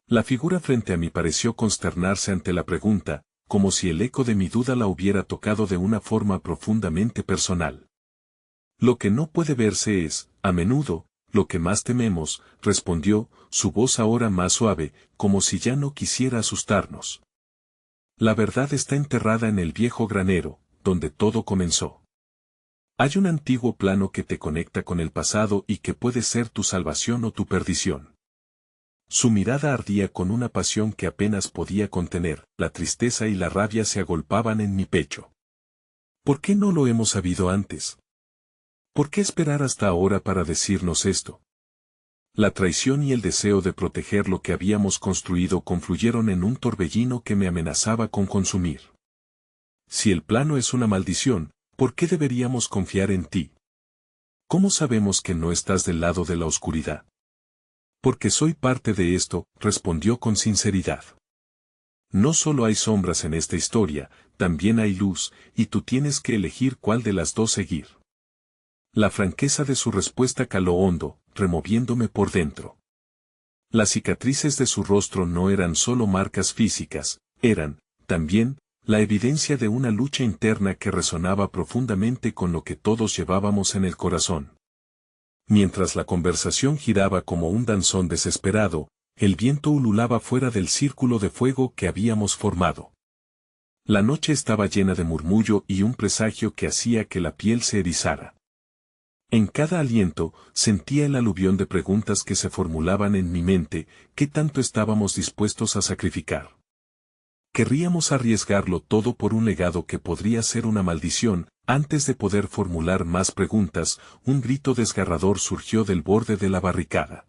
La figura frente a mí pareció consternarse ante la pregunta, como si el eco de mi duda la hubiera tocado de una forma profundamente personal. Lo que no puede verse es, a menudo, lo que más tememos, respondió, su voz ahora más suave, como si ya no quisiera asustarnos. La verdad está enterrada en el viejo granero, donde todo comenzó. Hay un antiguo plano que te conecta con el pasado y que puede ser tu salvación o tu perdición. Su mirada ardía con una pasión que apenas podía contener, la tristeza y la rabia se agolpaban en mi pecho. ¿Por qué no lo hemos sabido antes? ¿Por qué esperar hasta ahora para decirnos esto? La traición y el deseo de proteger lo que habíamos construido confluyeron en un torbellino que me amenazaba con consumir. Si el plano es una maldición, ¿por qué deberíamos confiar en ti? ¿Cómo sabemos que no estás del lado de la oscuridad? Porque soy parte de esto, respondió con sinceridad. No solo hay sombras en esta historia, también hay luz, y tú tienes que elegir cuál de las dos seguir. La franqueza de su respuesta caló hondo, removiéndome por dentro. Las cicatrices de su rostro no eran solo marcas físicas, eran, también, la evidencia de una lucha interna que resonaba profundamente con lo que todos llevábamos en el corazón. Mientras la conversación giraba como un danzón desesperado, el viento ululaba fuera del círculo de fuego que habíamos formado. La noche estaba llena de murmullo y un presagio que hacía que la piel se erizara. En cada aliento, sentía el aluvión de preguntas que se formulaban en mi mente: ¿qué tanto estábamos dispuestos a sacrificar? ¿Querríamos arriesgarlo todo por un legado que podría ser una maldición? Antes de poder formular más preguntas, un grito desgarrador surgió del borde de la barricada.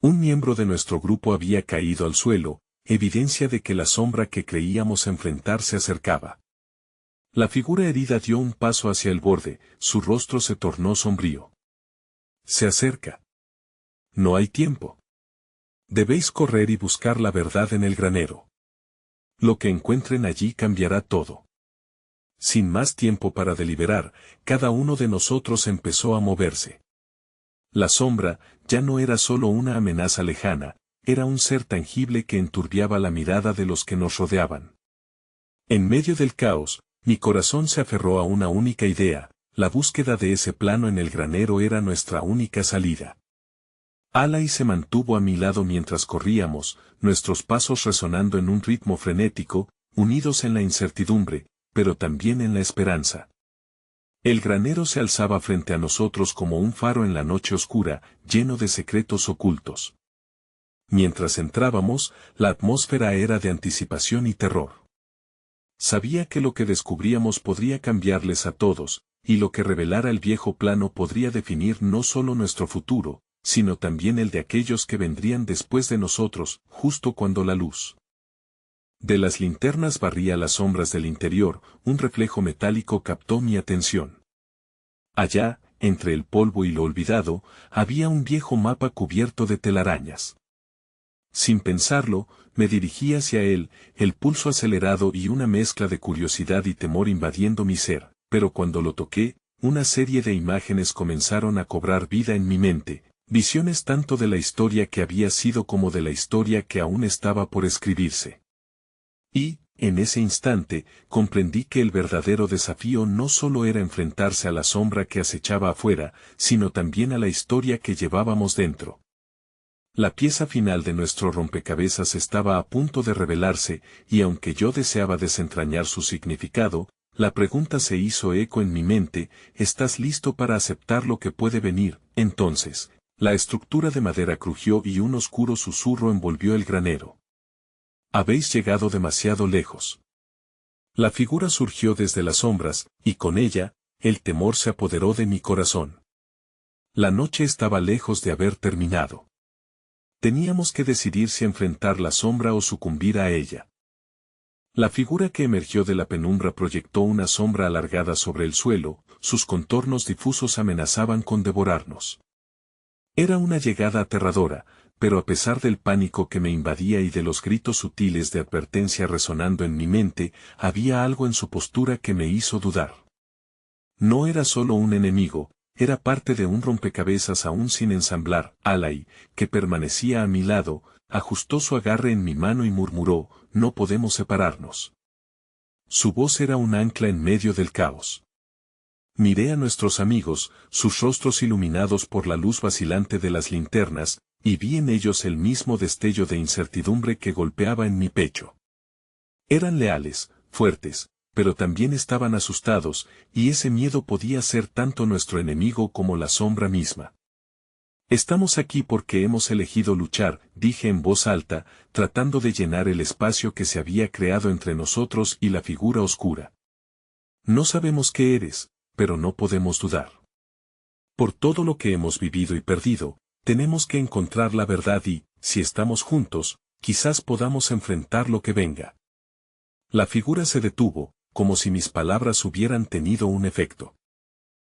Un miembro de nuestro grupo había caído al suelo, evidencia de que la sombra que creíamos enfrentar se acercaba. La figura herida dio un paso hacia el borde, su rostro se tornó sombrío. Se acerca. No hay tiempo. Debéis correr y buscar la verdad en el granero. Lo que encuentren allí cambiará todo. Sin más tiempo para deliberar, cada uno de nosotros empezó a moverse. La sombra ya no era solo una amenaza lejana, era un ser tangible que enturbiaba la mirada de los que nos rodeaban. En medio del caos, mi corazón se aferró a una única idea: la búsqueda de ese plano en el granero era nuestra única salida. Alay se mantuvo a mi lado mientras corríamos, nuestros pasos resonando en un ritmo frenético, unidos en la incertidumbre, pero también en la esperanza. El granero se alzaba frente a nosotros como un faro en la noche oscura, lleno de secretos ocultos. Mientras entrábamos, la atmósfera era de anticipación y terror. Sabía que lo que descubríamos podría cambiarles a todos, y lo que revelara el viejo plano podría definir no solo nuestro futuro, sino también el de aquellos que vendrían después de nosotros, justo cuando la luz de las linternas barría las sombras del interior, un reflejo metálico captó mi atención. Allá, entre el polvo y lo olvidado, había un viejo mapa cubierto de telarañas. Sin pensarlo, me dirigí hacia él, el pulso acelerado y una mezcla de curiosidad y temor invadiendo mi ser, pero cuando lo toqué, una serie de imágenes comenzaron a cobrar vida en mi mente, visiones tanto de la historia que había sido como de la historia que aún estaba por escribirse. Y, en ese instante, comprendí que el verdadero desafío no solo era enfrentarse a la sombra que acechaba afuera, sino también a la historia que llevábamos dentro. La pieza final de nuestro rompecabezas estaba a punto de revelarse, y aunque yo deseaba desentrañar su significado, la pregunta se hizo eco en mi mente: ¿estás listo para aceptar lo que puede venir? Entonces, la estructura de madera crujió y un oscuro susurro envolvió el granero. Habéis llegado demasiado lejos. La figura surgió desde las sombras, y con ella, el temor se apoderó de mi corazón. La noche estaba lejos de haber terminado. Teníamos que decidir si enfrentar la sombra o sucumbir a ella. La figura que emergió de la penumbra proyectó una sombra alargada sobre el suelo, sus contornos difusos amenazaban con devorarnos. Era una llegada aterradora, pero a pesar del pánico que me invadía y de los gritos sutiles de advertencia resonando en mi mente, había algo en su postura que me hizo dudar. No era solo un enemigo, era parte de un rompecabezas aún sin ensamblar. Alay, que permanecía a mi lado, ajustó su agarre en mi mano y murmuró: no podemos separarnos. Su voz era un ancla en medio del caos. Miré a nuestros amigos, sus rostros iluminados por la luz vacilante de las linternas, y vi en ellos el mismo destello de incertidumbre que golpeaba en mi pecho. Eran leales, fuertes, pero también estaban asustados, y ese miedo podía ser tanto nuestro enemigo como la sombra misma. Estamos aquí porque hemos elegido luchar, dije en voz alta, tratando de llenar el espacio que se había creado entre nosotros y la figura oscura. No sabemos qué eres, pero no podemos dudar. Por todo lo que hemos vivido y perdido, tenemos que encontrar la verdad y, si estamos juntos, quizás podamos enfrentar lo que venga. La figura se detuvo, como si mis palabras hubieran tenido un efecto.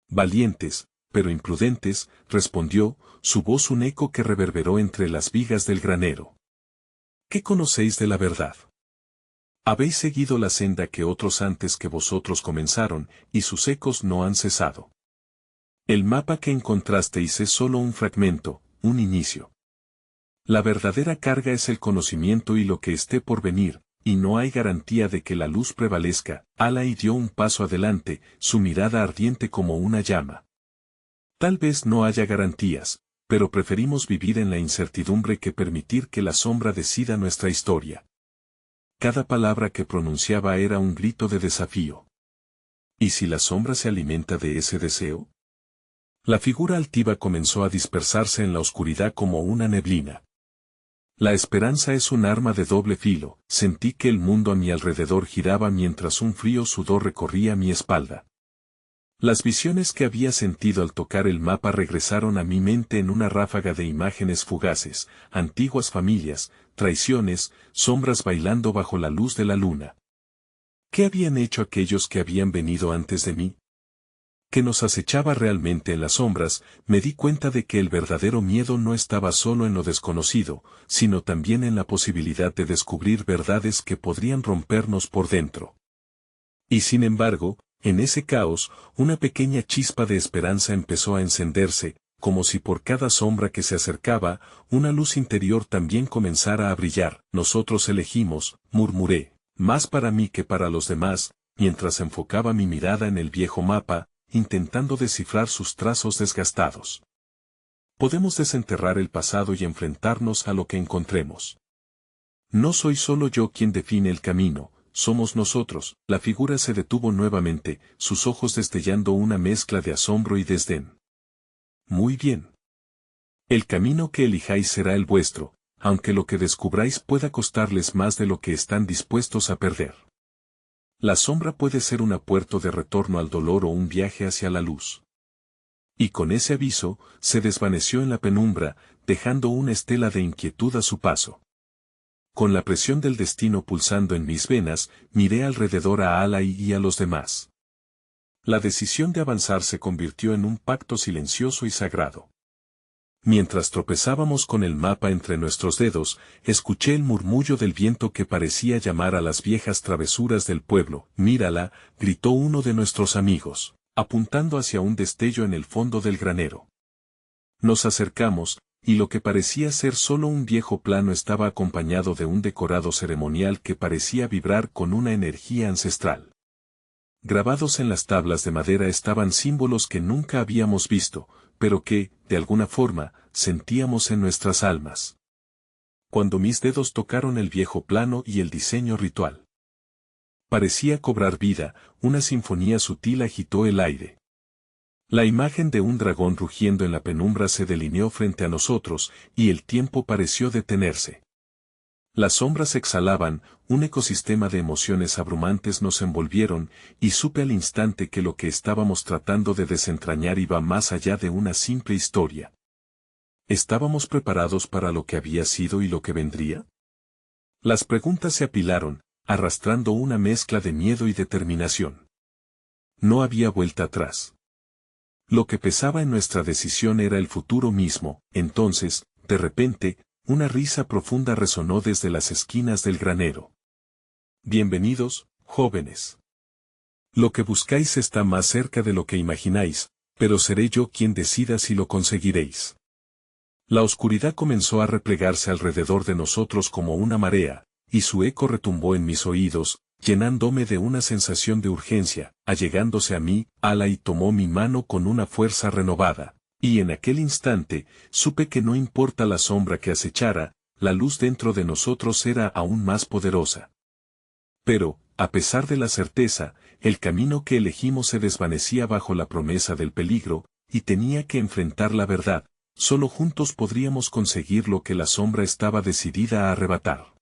Valientes, pero imprudentes, respondió, su voz un eco que reverberó entre las vigas del granero. ¿Qué conocéis de la verdad? Habéis seguido la senda que otros antes que vosotros comenzaron, y sus ecos no han cesado. El mapa que encontrasteis es solo un fragmento, un inicio. La verdadera carga es el conocimiento y lo que esté por venir, y no hay garantía de que la luz prevalezca. Alay dio un paso adelante, su mirada ardiente como una llama. Tal vez no haya garantías, pero preferimos vivir en la incertidumbre que permitir que la sombra decida nuestra historia. Cada palabra que pronunciaba era un grito de desafío. ¿Y si la sombra se alimenta de ese deseo? La figura altiva comenzó a dispersarse en la oscuridad como una neblina. La esperanza es un arma de doble filo. Sentí que el mundo a mi alrededor giraba mientras un frío sudor recorría mi espalda. Las visiones que había sentido al tocar el mapa regresaron a mi mente en una ráfaga de imágenes fugaces: antiguas familias, traiciones, sombras bailando bajo la luz de la luna. ¿Qué habían hecho aquellos que habían venido antes de mí? Que nos acechaba realmente en las sombras, me di cuenta de que el verdadero miedo no estaba solo en lo desconocido, sino también en la posibilidad de descubrir verdades que podrían rompernos por dentro. Y sin embargo, en ese caos, una pequeña chispa de esperanza empezó a encenderse, como si por cada sombra que se acercaba, una luz interior también comenzara a brillar. Nosotros elegimos, murmuré, más para mí que para los demás, mientras enfocaba mi mirada en el viejo mapa, intentando descifrar sus trazos desgastados. Podemos desenterrar el pasado y enfrentarnos a lo que encontremos. No soy solo yo quien define el camino, somos nosotros. La figura se detuvo nuevamente, sus ojos destellando una mezcla de asombro y desdén. Muy bien. El camino que elijáis será el vuestro, aunque lo que descubráis pueda costarles más de lo que están dispuestos a perder. La sombra puede ser un puerto de retorno al dolor o un viaje hacia la luz. Y con ese aviso, se desvaneció en la penumbra, dejando una estela de inquietud a su paso. Con la presión del destino pulsando en mis venas, miré alrededor a Alai y a los demás. La decisión de avanzar se convirtió en un pacto silencioso y sagrado. Mientras tropezábamos con el mapa entre nuestros dedos, escuché el murmullo del viento que parecía llamar a las viejas travesuras del pueblo. «Mírala», gritó uno de nuestros amigos, apuntando hacia un destello en el fondo del granero. Nos acercamos, y lo que parecía ser solo un viejo plano estaba acompañado de un decorado ceremonial que parecía vibrar con una energía ancestral. Grabados en las tablas de madera estaban símbolos que nunca habíamos visto, pero que, de alguna forma, sentíamos en nuestras almas. Cuando mis dedos tocaron el viejo plano y el diseño ritual, parecía cobrar vida, una sinfonía sutil agitó el aire. La imagen de un dragón rugiendo en la penumbra se delineó frente a nosotros, y el tiempo pareció detenerse. Las sombras exhalaban, un ecosistema de emociones abrumantes nos envolvieron, y supe al instante que lo que estábamos tratando de desentrañar iba más allá de una simple historia. ¿Estábamos preparados para lo que había sido y lo que vendría? Las preguntas se apilaron, arrastrando una mezcla de miedo y determinación. No había vuelta atrás. Lo que pesaba en nuestra decisión era el futuro mismo. Entonces, de repente, una risa profunda resonó desde las esquinas del granero. Bienvenidos, jóvenes. Lo que buscáis está más cerca de lo que imagináis, pero seré yo quien decida si lo conseguiréis. La oscuridad comenzó a replegarse alrededor de nosotros como una marea, y su eco retumbó en mis oídos, llenándome de una sensación de urgencia. Allegándose a mí, Alai tomó mi mano con una fuerza renovada. Y en aquel instante, supe que no importa la sombra que acechara, la luz dentro de nosotros era aún más poderosa. Pero, a pesar de la certeza, el camino que elegimos se desvanecía bajo la promesa del peligro, y tenía que enfrentar la verdad. Solo juntos podríamos conseguir lo que la sombra estaba decidida a arrebatar.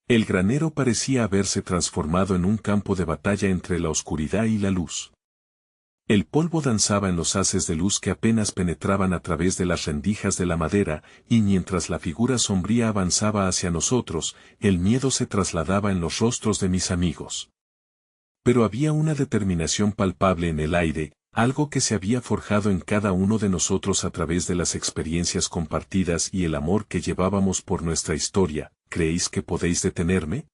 El granero parecía haberse transformado en un campo de batalla entre la oscuridad y la luz. El polvo danzaba en los haces de luz que apenas penetraban a través de las rendijas de la madera, y mientras la figura sombría avanzaba hacia nosotros, el miedo se trasladaba en los rostros de mis amigos. Pero había una determinación palpable en el aire, algo que se había forjado en cada uno de nosotros a través de las experiencias compartidas y el amor que llevábamos por nuestra historia. ¿Creéis que podéis detenerme?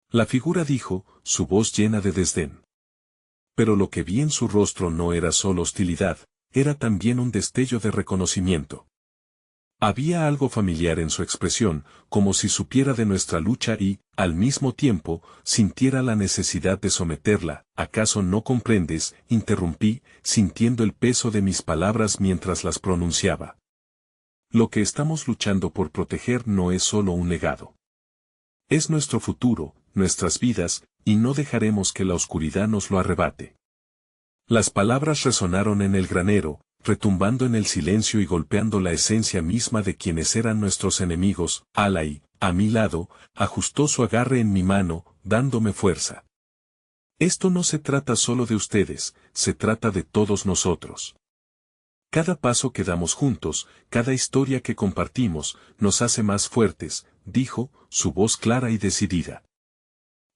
La figura dijo, su voz llena de desdén. Pero lo que vi en su rostro no era solo hostilidad, era también un destello de reconocimiento. Había algo familiar en su expresión, como si supiera de nuestra lucha y, al mismo tiempo, sintiera la necesidad de someterla. ¿Acaso no comprendes?, interrumpí, sintiendo el peso de mis palabras mientras las pronunciaba. Lo que estamos luchando por proteger no es solo un legado. Es nuestro futuro, nuestras vidas, y no dejaremos que la oscuridad nos lo arrebate. Las palabras resonaron en el granero, retumbando en el silencio y golpeando la esencia misma de quienes eran nuestros enemigos. Alai, a mi lado, ajustó su agarre en mi mano, dándome fuerza. Esto no se trata solo de ustedes, se trata de todos nosotros. Cada paso que damos juntos, cada historia que compartimos, nos hace más fuertes, dijo, su voz clara y decidida.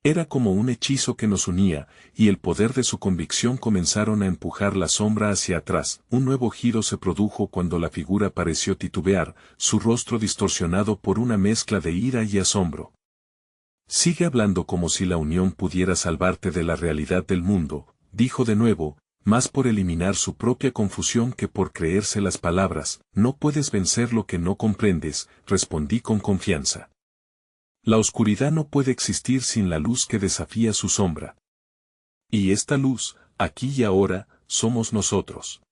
Era como un hechizo que nos unía, y el poder de su convicción comenzaron a empujar la sombra hacia atrás. Un nuevo giro se produjo cuando la figura pareció titubear, su rostro distorsionado por una mezcla de ira y asombro. Sigue hablando como si la unión pudiera salvarte de la realidad del mundo, dijo de nuevo, más por eliminar su propia confusión que por creerse las palabras. No puedes vencer lo que no comprendes, respondí con confianza. La oscuridad no puede existir sin la luz que desafía su sombra. Y esta luz, aquí y ahora, somos nosotros.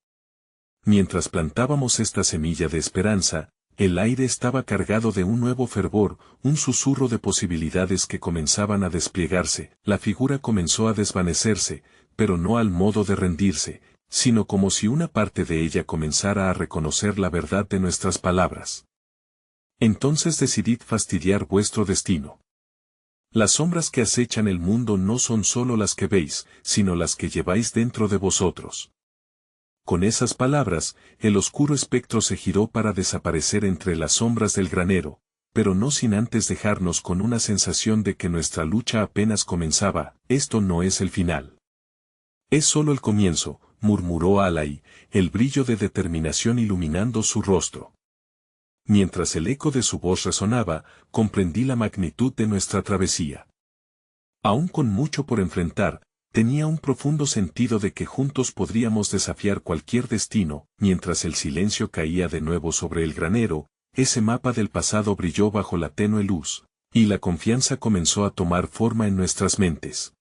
Mientras plantábamos esta semilla de esperanza, el aire estaba cargado de un nuevo fervor, un susurro de posibilidades que comenzaban a despliegarse. La figura comenzó a desvanecerse, pero no al modo de rendirse, sino como si una parte de ella comenzara a reconocer la verdad de nuestras palabras. Entonces decidid fastidiar vuestro destino. Las sombras que acechan el mundo no son solo las que veis, sino las que lleváis dentro de vosotros. Con esas palabras, el oscuro espectro se giró para desaparecer entre las sombras del granero, pero no sin antes dejarnos con una sensación de que nuestra lucha apenas comenzaba. Esto no es el final. Es solo el comienzo, murmuró Alai, el brillo de determinación iluminando su rostro. Mientras el eco de su voz resonaba, comprendí la magnitud de nuestra travesía. Aún con mucho por enfrentar, tenía un profundo sentido de que juntos podríamos desafiar cualquier destino. Mientras el silencio caía de nuevo sobre el granero, ese mapa del pasado brilló bajo la tenue luz, y la confianza comenzó a tomar forma en nuestras mentes.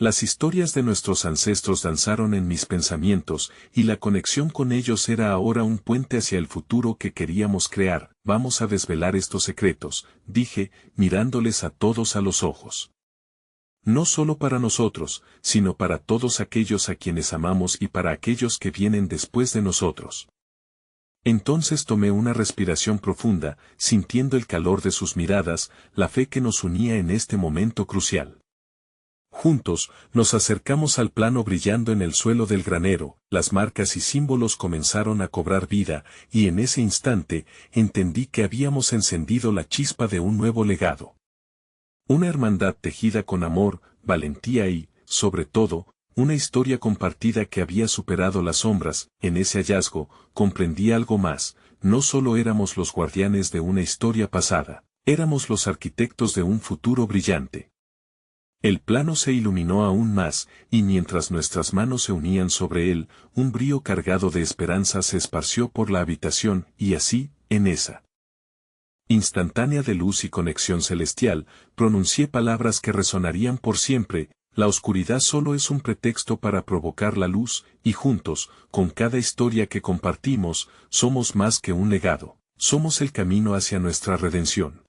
Las historias de nuestros ancestros danzaron en mis pensamientos, y la conexión con ellos era ahora un puente hacia el futuro que queríamos crear. Vamos a desvelar estos secretos, dije, mirándoles a todos a los ojos. No solo para nosotros, sino para todos aquellos a quienes amamos y para aquellos que vienen después de nosotros. Entonces tomé una respiración profunda, sintiendo el calor de sus miradas, la fe que nos unía en este momento crucial. Juntos, nos acercamos al plano brillando en el suelo del granero, las marcas y símbolos comenzaron a cobrar vida, y en ese instante, entendí que habíamos encendido la chispa de un nuevo legado. Una hermandad tejida con amor, valentía y, sobre todo, una historia compartida que había superado las sombras. En ese hallazgo, comprendí algo más, no solo éramos los guardianes de una historia pasada, éramos los arquitectos de un futuro brillante. El plano se iluminó aún más, y mientras nuestras manos se unían sobre él, un brío cargado de esperanza se esparció por la habitación, y así, en esa instantánea de luz y conexión celestial, pronuncié palabras que resonarían por siempre. La oscuridad solo es un pretexto para provocar la luz, y juntos, con cada historia que compartimos, somos más que un legado, somos el camino hacia nuestra redención.